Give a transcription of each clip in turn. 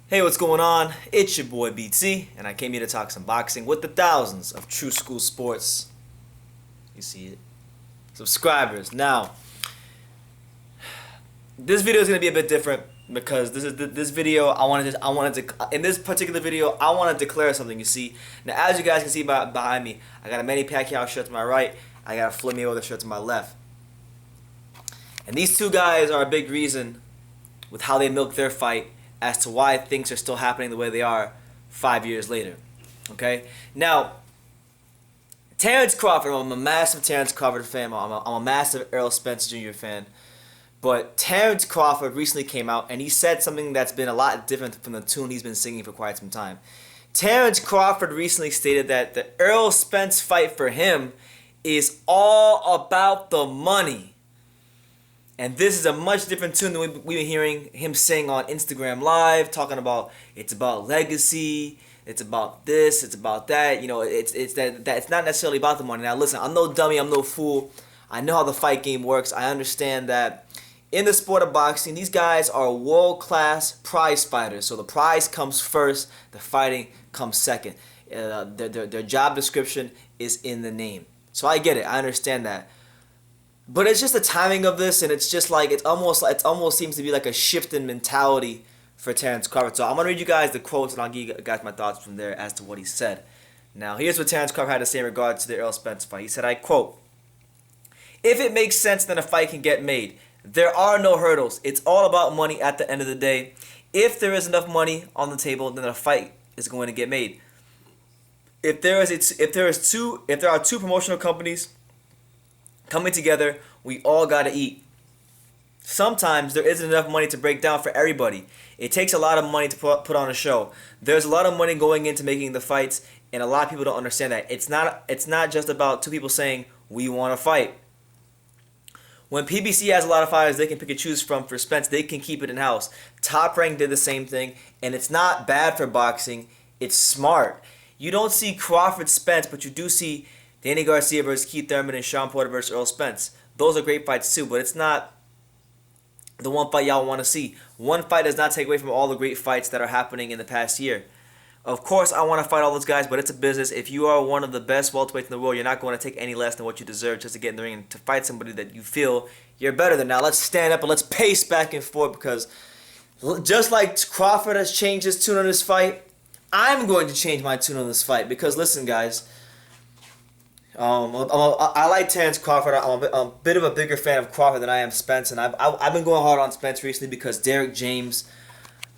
Hey, what's going on? It's your boy BT, and I came here to talk some boxing with the thousands of True School Sports. You see it? Subscribers. Now, this video is gonna be a bit different because this video. In this particular video, I want to declare something. You see, now as you guys can see behind me, I got a Manny Pacquiao shirt to my right. I got a Floyd Mayweather shirt to my left, and these two guys are a big reason with how they milk their fight as to why things are still happening the way they are 5 years later. Okay? Now, Terence Crawford, I'm a massive Terence Crawford fan. I'm a massive Errol Spence Jr. fan. But Terence Crawford recently came out and he said something that's been a lot different from the tune he's been singing for quite some time. Terence Crawford recently stated that the Errol Spence fight for him is all about the money. And this is a much different tune than we've been hearing him sing on Instagram Live, talking about it's about legacy, it's about this, it's about that. You know, it's not necessarily about the money. Now listen, I'm no dummy, I'm no fool. I know how the fight game works. I understand that in the sport of boxing, these guys are world-class prize fighters. So the prize comes first, the fighting comes second. Their job description is in the name. So I get it, I understand that. But it's just the timing of this, and it's just like it almost seems to be like a shift in mentality for Terence Crawford. So I'm gonna read you guys the quotes, and I'll give you guys my thoughts from there as to what he said. Now here's what Terence Crawford had to say in regards to the Errol Spence fight. He said, I quote, "If it makes sense, then a fight can get made. There are no hurdles. It's all about money at the end of the day. If there is enough money on the table, then a fight is going to get made. If there are two promotional companies coming together, we all gotta eat. Sometimes there isn't enough money to break down for everybody. It takes a lot of money to put on a show. There's a lot of money going into making the fights, and a lot of people don't understand that. It's not just about two people saying we want to fight. When PBC has a lot of fighters they can pick and choose from for Spence, they can keep it in house. Top Rank did the same thing, and it's not bad for boxing. It's smart. You don't see Crawford Spence, but you do see Danny Garcia versus Keith Thurman and Sean Porter versus Errol Spence. Those are great fights too, but it's not the one fight y'all want to see. One fight does not take away from all the great fights that are happening in the past year. Of course, I want to fight all those guys, but it's a business. If you are one of the best welterweights in the world, you're not going to take any less than what you deserve just to get in the ring and to fight somebody that you feel you're better than. Now, let's stand up and let's pace back and forth, because just like Crawford has changed his tune on this fight, I'm going to change my tune on this fight. Because listen, guys, I like Terence Crawford. I'm a bit of a bigger fan of Crawford than I am Spence, and I've been going hard on Spence recently because Derek James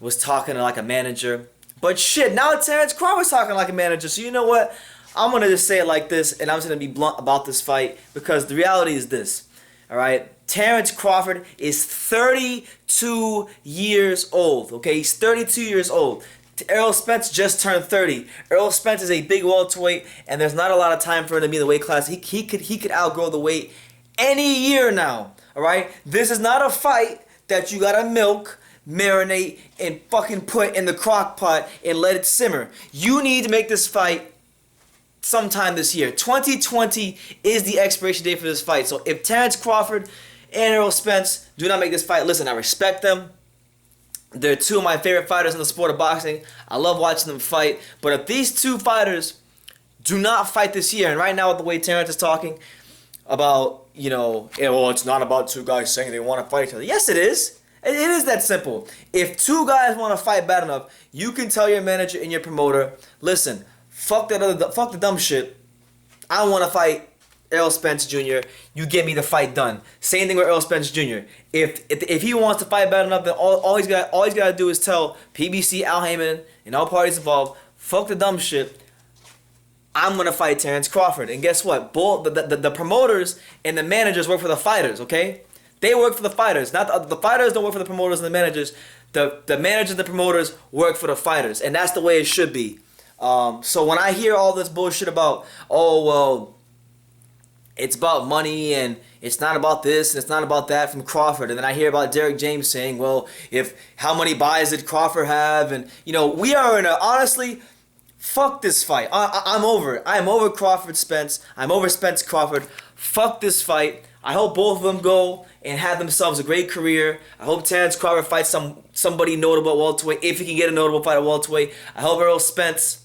was talking like a manager. But shit, now Terence Crawford's talking like a manager. So you know what? I'm gonna just say it like this, and I'm just gonna be blunt about this fight, because the reality is this. All right, Terence Crawford is 32 years old. Okay, he's 32 years old. Errol Spence just turned 30. Errol Spence is a big welterweight, and there's not a lot of time for him to be in the weight class. He could outgrow the weight any year now. All right, this is not a fight that you gotta milk, marinate, and fucking put in the crock pot and let it simmer. You need to make this fight sometime this year. 2020 is the expiration date for this fight. So if Terence Crawford and Errol Spence do not make this fight, listen, I respect them. They're two of my favorite fighters in the sport of boxing. I love watching them fight. But if these two fighters do not fight this year, and right now with the way Terence is talking about, you know, well, it's not about two guys saying they want to fight each other. Yes, it is. It is that simple. If two guys want to fight bad enough, you can tell your manager and your promoter, listen, fuck the dumb shit. I want to fight Errol Spence Jr. You get me the fight done. Same thing with Errol Spence Jr. If he wants to fight bad enough, then all he's got to do is tell PBC, Al Heyman, and all parties involved, fuck the dumb shit. I'm gonna fight Terence Crawford. And guess what? Both the promoters and the managers work for the fighters. Okay, they work for the fighters. Not the fighters don't work for the promoters and the managers. The managers and the promoters work for the fighters, and that's the way it should be. So when I hear all this bullshit about, oh well, it's about money and it's not about this and it's not about that from Crawford, and then I hear about Derek James saying, well, if how many buys did Crawford have, and you know, we are in a, honestly, fuck this fight. I'm over it. I'm over Crawford Spence. I'm over Spence Crawford. Fuck this fight. I hope both of them go and have themselves a great career. I hope Terence Crawford fights somebody notable at welterweight, if he can get a notable fight at welterweight. I hope Errol Spence,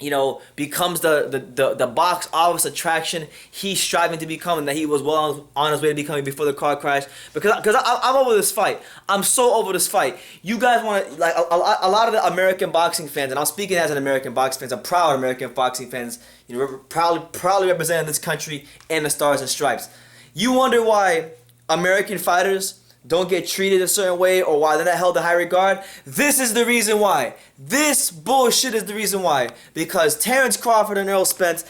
you know, becomes the box office attraction he's striving to become, and that he was well on his way to becoming before the car crash. Because I'm over this fight. I'm so over this fight. You guys want to, like, a lot of the American boxing fans, and I'm speaking as an American boxing fan. I'm proud American boxing fans. You know, proudly representing this country and the Stars and Stripes. You wonder why American fighters don't get treated a certain way, or why they're not held in high regard. This is the reason why. This bullshit is the reason why. Because Terence Crawford and Errol Spence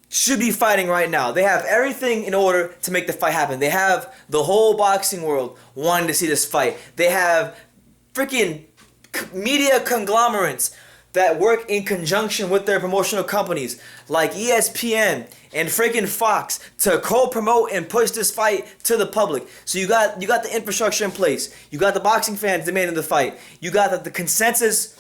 should be fighting right now. They have everything in order to make the fight happen. They have the whole boxing world wanting to see this fight. They have freaking media conglomerates that work in conjunction with their promotional companies like ESPN and freaking Fox to co-promote and push this fight to the public. So you got the infrastructure in place. You got the boxing fans demanding the fight. You got the consensus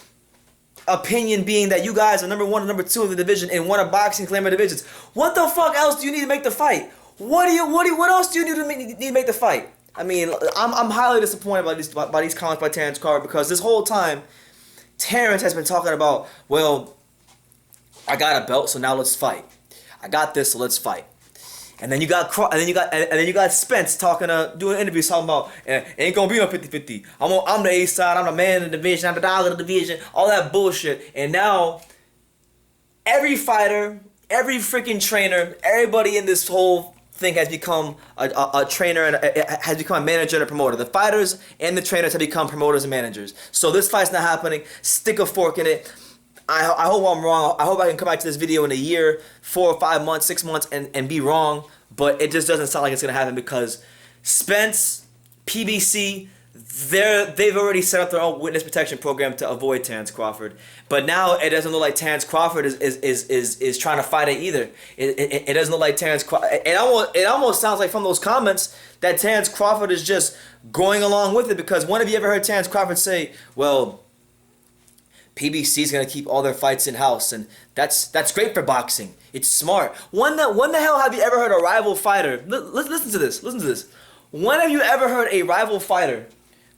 opinion being that you guys are number 1 and number 2 in the division in one of boxing's glamour divisions. What the fuck else do you need to make the fight? What else do you need to make the fight? I mean, I'm highly disappointed by these comments by Terence Crawford, because this whole time Terence has been talking about, well, I got a belt, so now let's fight. I got this, so let's fight. And then you got Spence doing interviews talking about, ain't gonna be no 50-50. I'm the A side, I'm the man in the division, I'm the dog of the division, all that bullshit. And now every fighter, every freaking trainer, everybody in this whole thing has become a trainer and has become a manager and a promoter. The fighters and the trainers have become promoters and managers. So this fight's not happening. Stick a fork in it. I hope I'm wrong. I hope I can come back to this video in a year, 4 or 5 months, 6 months, and be wrong. But it just doesn't sound like it's gonna happen, because Spence, PBC, they've already set up their own witness protection program to avoid Terence Crawford. But now it doesn't look like Terence Crawford is trying to fight it either. It doesn't look like Terence Crawford. It almost sounds like from those comments that Terence Crawford is just going along with it. Because when have you ever heard Terence Crawford say, well, PBC's gonna keep all their fights in house, and that's great for boxing. It's smart. When the hell have you ever heard a rival fighter? Listen to this. Listen to this. When have you ever heard a rival fighter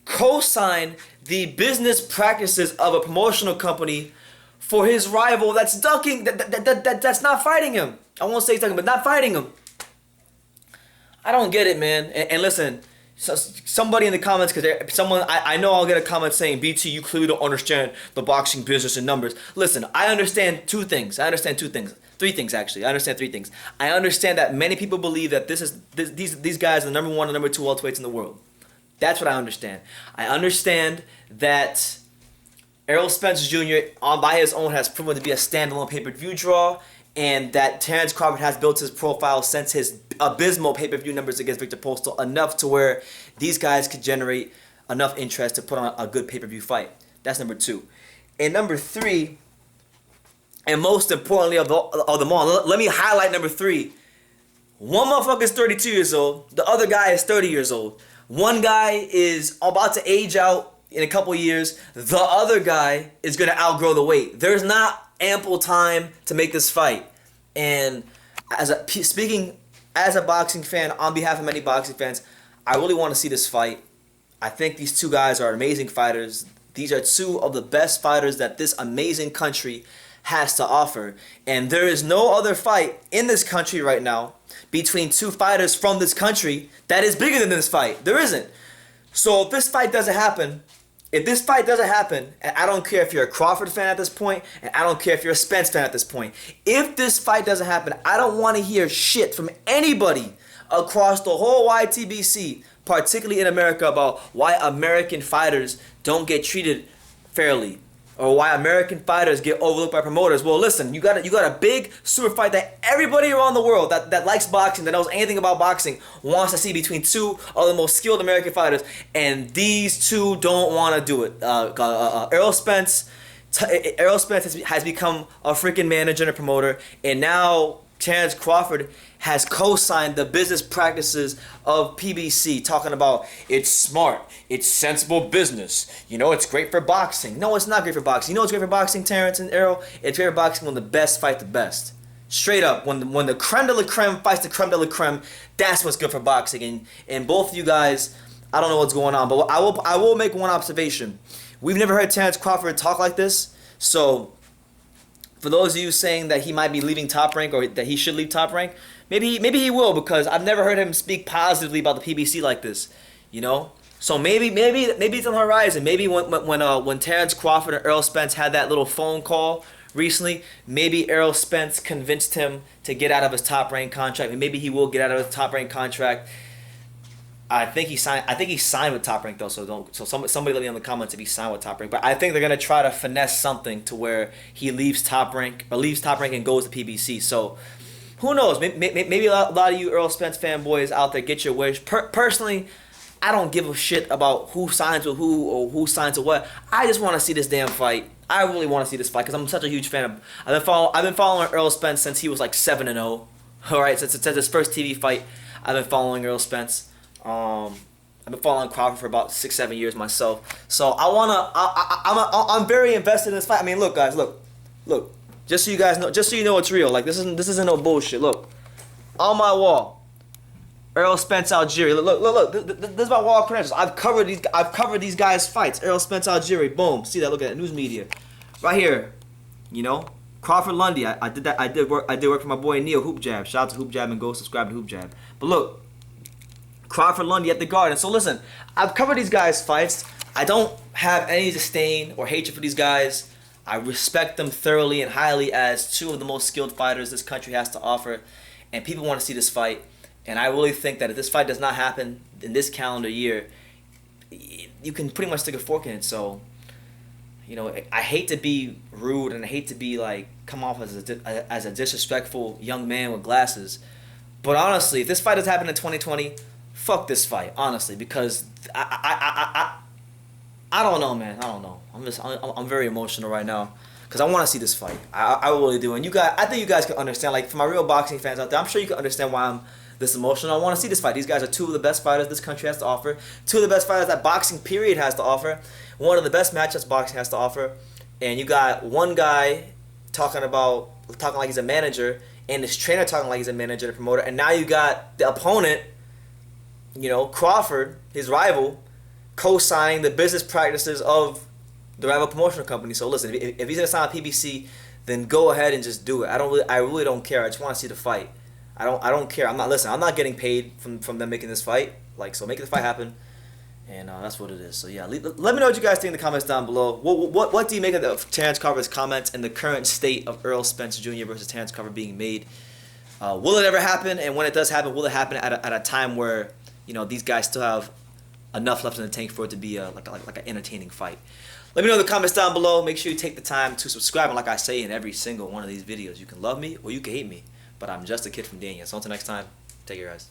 co-sign the business practices of a promotional company for his rival that's ducking, that's not fighting him? I won't say he's ducking, but not fighting him. I don't get it, man. And listen, so somebody in the comments, because I know I'll get a comment saying, BT, you clearly don't understand the boxing business and numbers. Listen, I understand two things. Three things, actually. I understand three things. I understand that many people believe that these guys are the number 1 and number 2 welterweights in the world. That's what I understand. I understand that Errol Spence Jr. by his own has proven to be a standalone pay-per-view draw, and that Terence Crawford has built his profile since his abysmal pay-per-view numbers against Victor Postal enough to where these guys could generate enough interest to put on a good pay-per-view fight. That's number 2. And number 3, and most importantly of them all, let me highlight number 3. One motherfucker is 32 years old. The other guy is 30 years old. One guy is about to age out in a couple years. The other guy is going to outgrow the weight. There's not ample time to make this fight. And speaking as a boxing fan, on behalf of many boxing fans, I really want to see this fight. I think these two guys are amazing fighters. These are two of the best fighters that this amazing country has to offer. And there is no other fight in this country right now between two fighters from this country that is bigger than this fight. There isn't. So if this fight doesn't happen, and I don't care if you're a Crawford fan at this point, and I don't care if you're a Spence fan at this point, if this fight doesn't happen, I don't want to hear shit from anybody across the whole YTBC, particularly in America, about why American fighters don't get treated fairly, or why American fighters get overlooked by promoters. Well, listen, you got a big super fight that everybody around the world that likes boxing, that knows anything about boxing, wants to see between two of the most skilled American fighters, and these two don't want to do it. Errol Spence has become a freaking manager and a promoter, and now Terence Crawford has co-signed the business practices of PBC, talking about it's smart, it's sensible business, you know, it's great for boxing. No, it's not great for boxing. You know what's great for boxing, Terence and Errol? It's great for boxing when the best fight the best. Straight up, when the creme de la creme fights the creme de la creme, that's what's good for boxing. And both of you guys, I don't know what's going on, but I will make one observation. We've never heard Terence Crawford talk like this. So for those of you saying that he might be leaving Top Rank or that he should leave Top Rank, maybe he will, because I've never heard him speak positively about the PBC like this. You know. So maybe it's on the horizon. Maybe when Terence Crawford and Errol Spence had that little phone call recently, maybe Errol Spence convinced him to get out of his Top Rank contract, and maybe he will get out of his Top Rank contract. I think he signed with Top Rank though. So somebody let me know in the comments if he signed with Top Rank. But I think they're gonna try to finesse something to where he leaves Top Rank and goes to PBC. So who knows? Maybe a lot of you Errol Spence fanboys out there get your wish. Personally, I don't give a shit about who signs with who or who signs with what. I just want to see this damn fight. I really want to see this fight because I'm such a huge fan of. I've been following Errol Spence since he was like 7-0. All right, since his first TV fight, I've been following Errol Spence. I've been following Crawford for about 6-7 years myself. So I'm very invested in this fight. I mean, look, guys, look. Just so you guys know, just so you know it's real. Like this isn't no bullshit. Look, on my wall. Errol Spence Algieri. Look. This is my wall credentials. I've covered these guys' fights. Errol Spence Algieri. Boom. See that? Look at it. News media. Right here. You know. Crawford Lundy. I did that. I did work for my boy Neil Hoop Jab. Shout out to Hoop Jab and go subscribe to Hoop Jab. But look. Crawford Lundy at the Garden. So listen. I've covered these guys' fights. I don't have any disdain or hatred for these guys. I respect them thoroughly and highly as two of the most skilled fighters this country has to offer. And people want to see this fight. And I really think that if this fight does not happen in this calendar year, you can pretty much stick a fork in it. So, you know, I hate to be rude and I hate to be like come off as a disrespectful young man with glasses. But honestly, if this fight does happen in 2020, fuck this fight, honestly, because I don't know, man. I don't know. I'm very emotional right now because I want to see this fight. I really do. And you guys, I think you guys can understand. Like for my real boxing fans out there, I'm sure you can understand why I'm this emotional. I want to see this fight. These guys are two of the best fighters this country has to offer. Two of the best fighters that boxing period has to offer. One of the best matchups boxing has to offer. And you got one guy talking like he's a manager, and this trainer talking like he's a manager and promoter. And now you got the opponent, you know, Crawford, his rival, co-signing the business practices of the rival promotional company. So listen, if he's gonna sign with PBC, then go ahead and just do it. I really don't care. I just want to see the fight. I don't care. I'm not getting paid from them making this fight. Like, so make the fight happen, and that's what it is. So yeah, let me know what you guys think in the comments down below. What do you make of Terence Crawford's comments and the current state of Errol Spence Jr. versus Terence Crawford being made? Will it ever happen? And when it does happen, will it happen at a time where, you know, these guys still have enough left in the tank for it to be like an entertaining fight? Let me know in the comments down below. Make sure you take the time to subscribe. And like I say in every single one of these videos, you can love me or you can hate me. But I'm just a kid from Dania. So until next time, take care, guys.